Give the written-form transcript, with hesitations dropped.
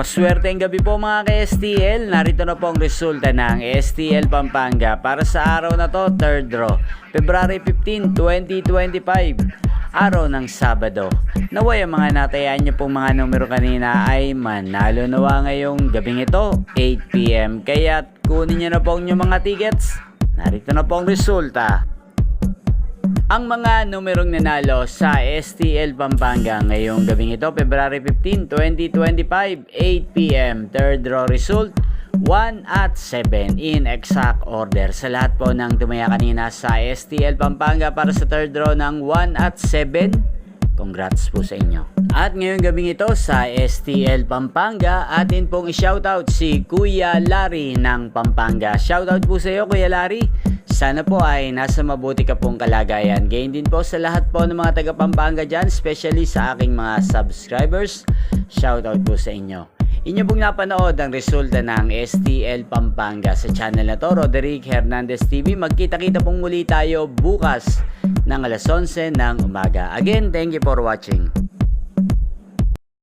Maswerteng gabi po mga ka-STL. Narito na po ang resulta ng STL Pampanga para sa araw na to, 3rd draw, February 15, 2025, araw ng Sabado. Naway ang mga natayaan niyo pong mga numero kanina ay manalo nawa ngayong gabing ito, 8 PM. Kaya kunin niyo na po ang inyong mga tickets. Narito na po ang resulta. Ang mga numerong nanalo sa STL Pampanga ngayong gabing ito, February 15, 2025, 8 PM, 3rd draw result, 1 at 7 in exact order. Sa lahat po ng tumaya kanina sa STL Pampanga para sa 3rd draw ng 1 at 7, congrats po sa inyo. At ngayong gabing ito sa STL Pampanga, atin pong i-shoutout si Kuya Larry ng Pampanga. Shoutout po sa iyo Kuya Larry. Sana po ay nasa mabuti ka pong kalagayan. Gayon din po sa lahat po ng mga taga Pampanga dyan, especially sa aking mga subscribers. Shoutout po sa inyo. Inyo pong napanood ang resulta ng STL Pampanga sa channel na to, Roderick Hernandez TV. Magkita-kita pong muli tayo bukas ng alas 11 ng umaga. Again, thank you for watching.